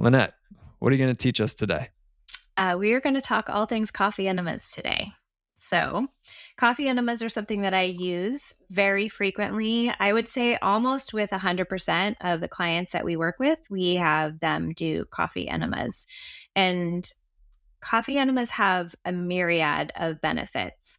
Lynette, what are you going to teach us today? We are going to talk all things coffee enemas today. So, coffee enemas are something that I use very frequently. I would say almost with 100% of the clients that we work with, we have them do coffee enemas. And coffee enemas have a myriad of benefits.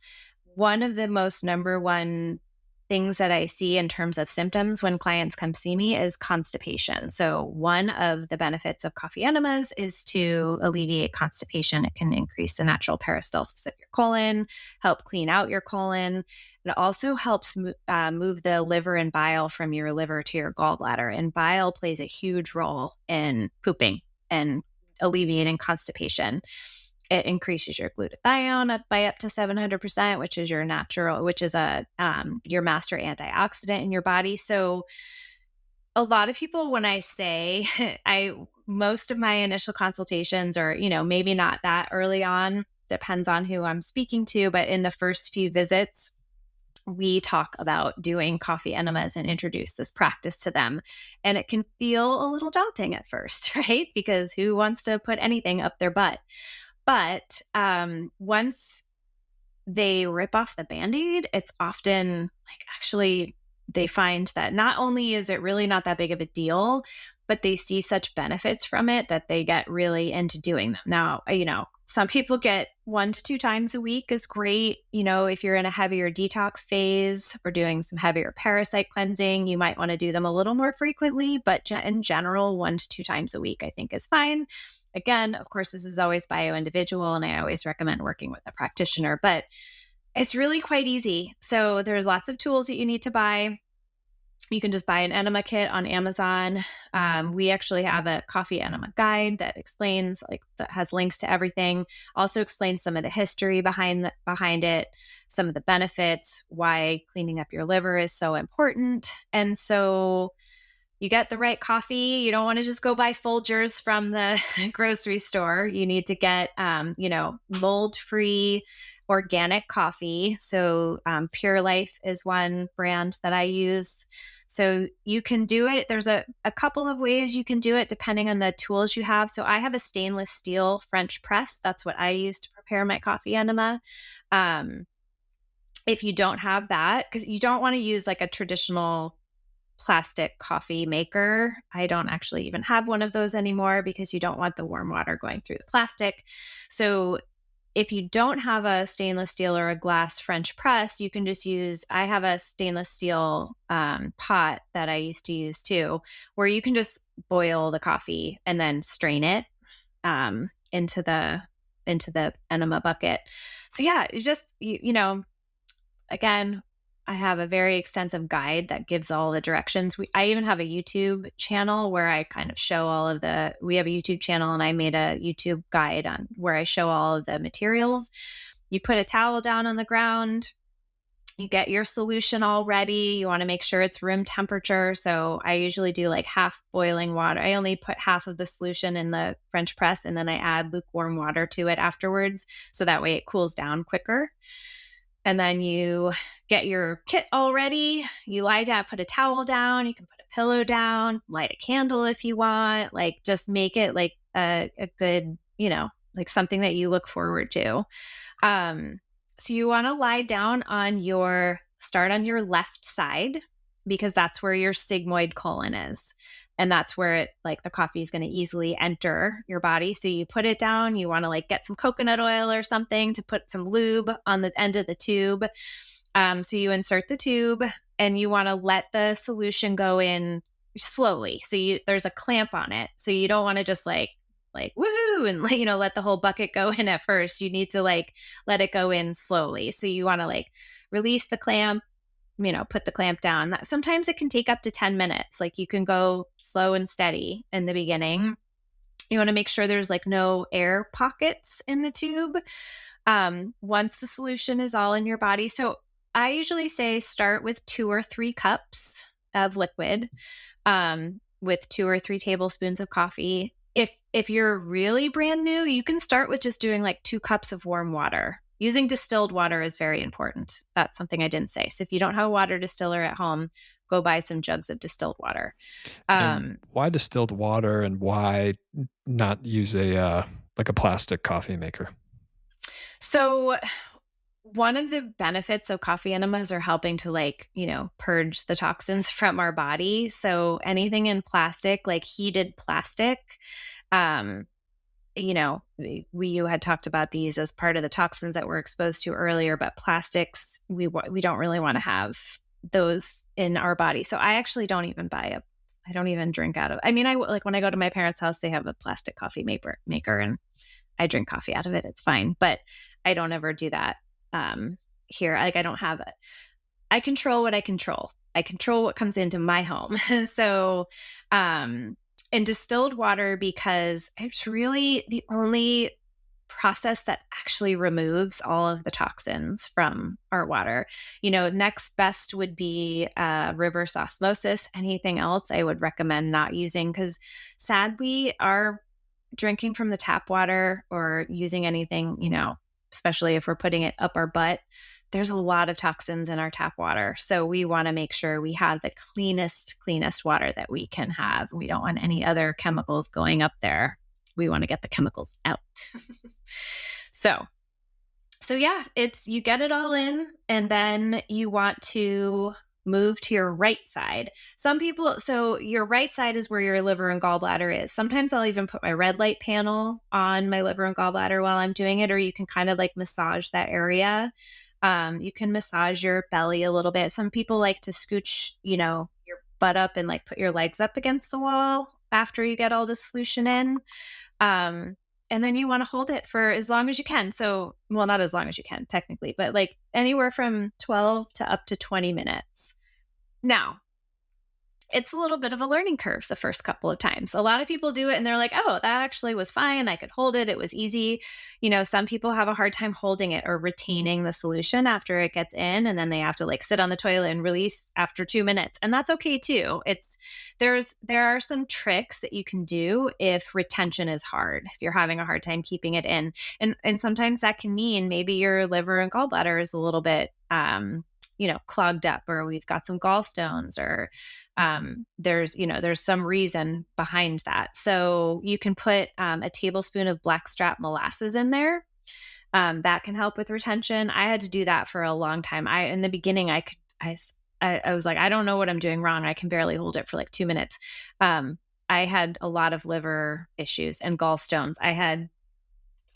One of the most number one things that I see in terms of symptoms when clients come see me is constipation. So, one of the benefits of coffee enemas is to alleviate constipation. It can increase the natural peristalsis of your colon, help clean out your colon. It also helps move the liver and bile from your liver to your gallbladder. And bile plays a huge role in pooping and alleviating constipation. It increases your glutathione by up to 700%, which is your natural, which is your master antioxidant in your body. So a lot of people, when I say most of my initial consultations are, maybe not that early on, depends on who I'm speaking to, but in the first few visits, we talk about doing coffee enemas and introduce this practice to them. And it can feel a little daunting at first, right? Because who wants to put anything up their butt? But once they rip off the Band-Aid, it's often like actually they find that not only is it really not that big of a deal, but they see such benefits from it that they get really into doing them. Now, some people get 1 to 2 times a week is great. If you're in a heavier detox phase or doing some heavier parasite cleansing, you might want to do them a little more frequently, but in general, 1 to 2 times a week, I think is fine. Again, of course, this is always bio-individual, and I always recommend working with a practitioner, but it's really quite easy. So there's lots of tools that you need to buy. You can just buy an enema kit on Amazon. We actually have a coffee enema guide that explains, that has links to everything. Also explains some of the history behind it, some of the benefits, why cleaning up your liver is so important. And so you get the right coffee. You don't want to just go buy Folgers from the grocery store. You need to get, mold-free organic coffee. So Pure Life is one brand that I use. So you can do it. There's a couple of ways you can do it depending on the tools you have. So I have a stainless steel French press. That's what I use to prepare my coffee enema. If you don't have that, because you don't want to use like a traditional plastic coffee maker. I don't actually even have one of those anymore because you don't want the warm water going through the plastic. So if you don't have a stainless steel or a glass French press, you can just I have a stainless steel pot that I used to use too, where you can just boil the coffee and then strain it into the enema bucket. So yeah, it's just, again, I have a very extensive guide that gives all the directions. I even have a YouTube channel where I kind of show we have a YouTube channel and I made a YouTube guide on where I show all of the materials. You put a towel down on the ground, you get your solution all ready. You want to make sure it's room temperature. So I usually do like half boiling water. I only put half of the solution in the French press and then I add lukewarm water to it afterwards. So that way it cools down quicker. And then you get your kit all ready. You lie down, put a towel down. You can put a pillow down, light a candle if you want. Like just make it like a good, like something that you look forward to. So you want to lie down start on your left side because that's where your sigmoid colon is. And that's where the coffee is going to easily enter your body. So you put it down, you want to get some coconut oil or something to put some lube on the end of the tube. So you insert the tube and you want to let the solution go in slowly. So there's a clamp on it. So you don't want to just like woohoo and let the whole bucket go in at first. You need to let it go in slowly. So you want to release the clamp, put the clamp down. Sometimes it can take up to 10 minutes. You can go slow and steady in the beginning. You want to make sure there's no air pockets in the tube. Once the solution is all in your body. So I usually say start with 2 or 3 cups of liquid, with 2 or 3 tablespoons of coffee. If you're really brand new, you can start with just doing 2 cups of warm water. Using distilled water is very important. That's something I didn't say. So if you don't have a water distiller at home, go buy some jugs of distilled water. And Um, why distilled water and why not use like a plastic coffee maker? so one of the benefits of coffee enemas are helping to purge the toxins from our body. So anything in plastic, like heated plastic, um, you had talked about these as part of the toxins that we're exposed to earlier, but plastics, we don't really want to have those in our body. So I actually don't even I don't even drink out of, I mean, like when I go to my parents' house, they have a plastic coffee maker and I drink coffee out of it. It's fine, but I don't ever do that here. Like I don't have it. I control what I control. I control what comes into my home. So, and distilled water, because it's really the only process that actually removes all of the toxins from our water. Next best would be reverse osmosis. Anything else I would recommend not using, because sadly, our drinking from the tap water or using anything, especially if we're putting it up our butt, there's a lot of toxins in our tap water. So we want to make sure we have the cleanest water that we can have. We don't want any other chemicals going up there. We want to get the chemicals out. so yeah, it's you get it all in and then you want to move to your right side. Some people, so your right side is where your liver and gallbladder is. Sometimes I'll even put my red light panel on my liver and gallbladder while I'm doing it, or you can kind of like massage that area. You can massage your belly a little bit. Some people like to scooch, your butt up and like put your legs up against the wall after you get all the solution in. And then you want to hold it for as long as you can. So, well, not as long as you can technically, but like anywhere from 12 to up to 20 minutes. Now, it's a little bit of a learning curve the first couple of times. A lot of people do it and they're like, oh, that actually was fine. I could hold it. It was easy. Some people have a hard time holding it or retaining the solution after it gets in. And then they have to like sit on the toilet and release after 2 minutes. And that's okay too. There are some tricks that you can do if retention is hard, if you're having a hard time keeping it in. And sometimes that can mean maybe your liver and gallbladder is a little bit, clogged up, or we've got some gallstones, or there's some reason behind that. So you can put a tablespoon of blackstrap molasses in there. That can help with retention. I had to do that for a long time. In the beginning, I was like, I don't know what I'm doing wrong. I can barely hold it for like 2 minutes. I had a lot of liver issues and gallstones. I had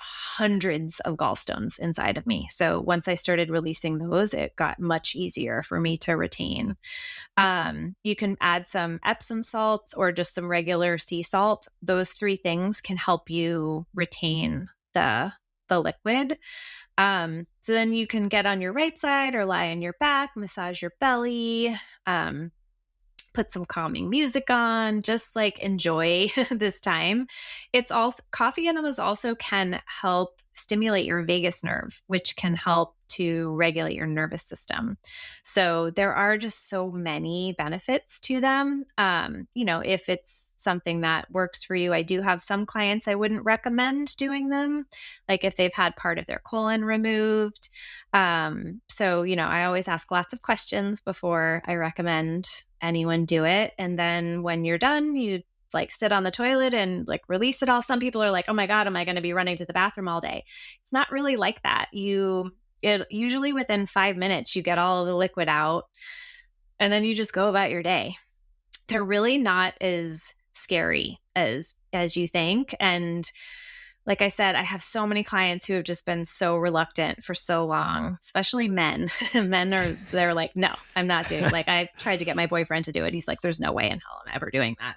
hundreds of gallstones inside of me. So once I started releasing those, it got much easier for me to retain. You can add some Epsom salts or just some regular sea salt. Those three things can help you retain the liquid. So then you can get on your right side or lie on your back, massage your belly, put some calming music on, just like enjoy this time. It's also coffee enemas also can help stimulate your vagus nerve, which can help to regulate your nervous system. So there are just so many benefits to them. If it's something that works for you, I do have some clients I wouldn't recommend doing them, like if they've had part of their colon removed. I always ask lots of questions before I recommend anyone do it. And then when you're done, you like sit on the toilet and like release it all. Some people are like, oh my God, am I going to be running to the bathroom all day? It's not really like that. It usually within 5 minutes, you get all of the liquid out and then you just go about your day. They're really not as scary as you think. And like I said, I have so many clients who have just been so reluctant for so long, especially men. They're like, no, I'm not doing it. Like I tried to get my boyfriend to do it. He's like, there's no way in hell I'm ever doing that.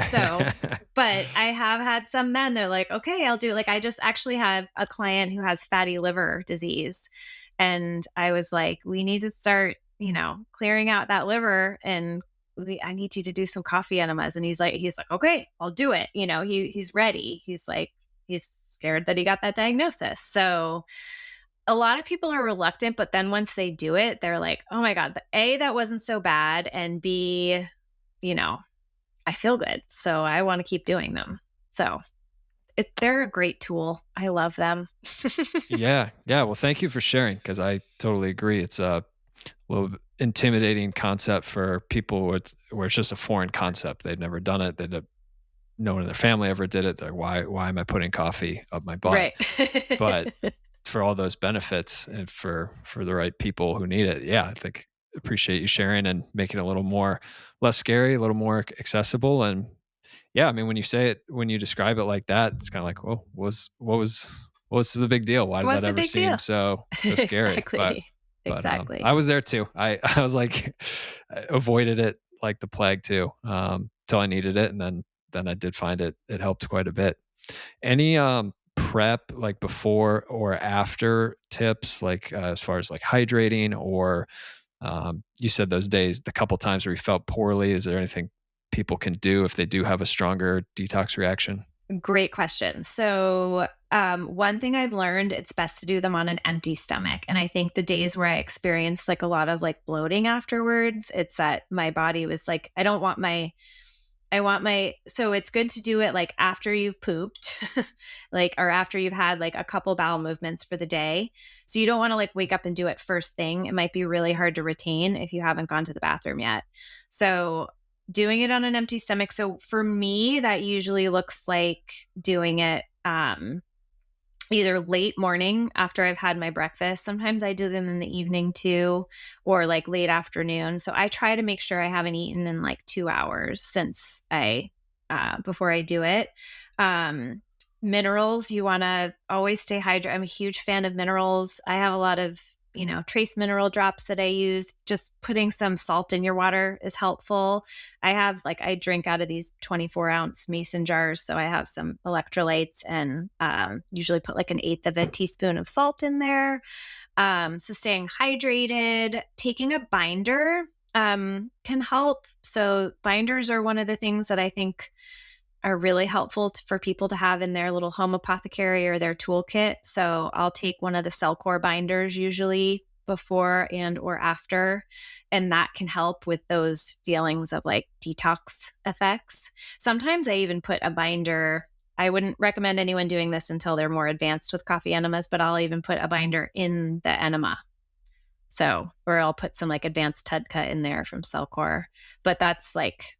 So, but I have had some men, they're like, okay, I'll do it. Like I just actually had a client who has fatty liver disease. And I was like, we need to start, clearing out that liver, and I need you to do some coffee enemas. And he's like, okay, I'll do it. He's ready. He's scared that he got that diagnosis. So a lot of people are reluctant, but then once they do it, they're like, oh my God, A, that wasn't so bad. And B, I feel good. So I want to keep doing them. So they're a great tool. I love them. Yeah. Yeah. Well, thank you for sharing because I totally agree. A little bit intimidating concept for people where it's just a foreign concept. They've never done it. No one in their family ever did it. They're like, why am I putting coffee up my butt? Right. But for all those benefits and for the right people who need it, yeah, I think appreciate you sharing and making it a little more less scary, a little more accessible. And yeah, I mean, when you describe it like that, it's kind of like, well, what's the big deal? Why did What's that the ever big seem deal? so scary? But Exactly. I Exactly. was there too. I was like, I avoided it like the plague too, till I needed it, and then I did find it helped quite a bit. Any prep like before or after tips, like as far as like hydrating or you said those days, the couple times where you felt poorly, is there anything people can do if they do have a stronger detox reaction? Great question. So, one thing I've learned, it's best to do them on an empty stomach. And I think the days where I experienced like a lot of like bloating afterwards, it's that my body was like, so it's good to do it like after you've pooped, like, or after you've had like a couple bowel movements for the day. So you don't want to like wake up and do it first thing. It might be really hard to retain if you haven't gone to the bathroom yet. So doing it on an empty stomach. So for me, that usually looks like doing it either late morning after I've had my breakfast. Sometimes I do them in the evening too, or like late afternoon. So I try to make sure I haven't eaten in like 2 hours since I before I do it. Um, Minerals, you want to always stay hydrated. I'm a huge fan of minerals. I have a lot of trace mineral drops that I use. Just putting some salt in your water is helpful. I drink out of these 24-ounce mason jars. So I have some electrolytes and usually put like an eighth of a teaspoon of salt in there. So staying hydrated, taking a binder can help. So binders are one of the things that I think are really helpful for people to have in their little home apothecary or their toolkit. So I'll take one of the Cellcore binders usually before and or after, and that can help with those feelings of like detox effects. Sometimes I even put a binder. I wouldn't recommend anyone doing this until they're more advanced with coffee enemas, but I'll even put a binder in the enema. So, or I'll put some like advanced TUDCA in there from Cellcore. But that's like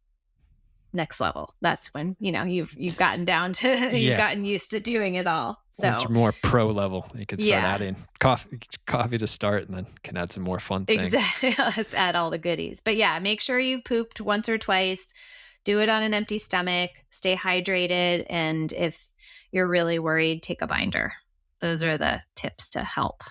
next level. That's when, you've gotten down to you've Yeah. gotten used to doing it all. Once So, you're more pro level, you could start yeah, adding coffee to start and then can add some more fun things. exactly. Let's add all the goodies. But yeah, make sure you've pooped once or twice. Do it on an empty stomach. Stay hydrated, and if you're really worried, take a binder. Those are the tips to help.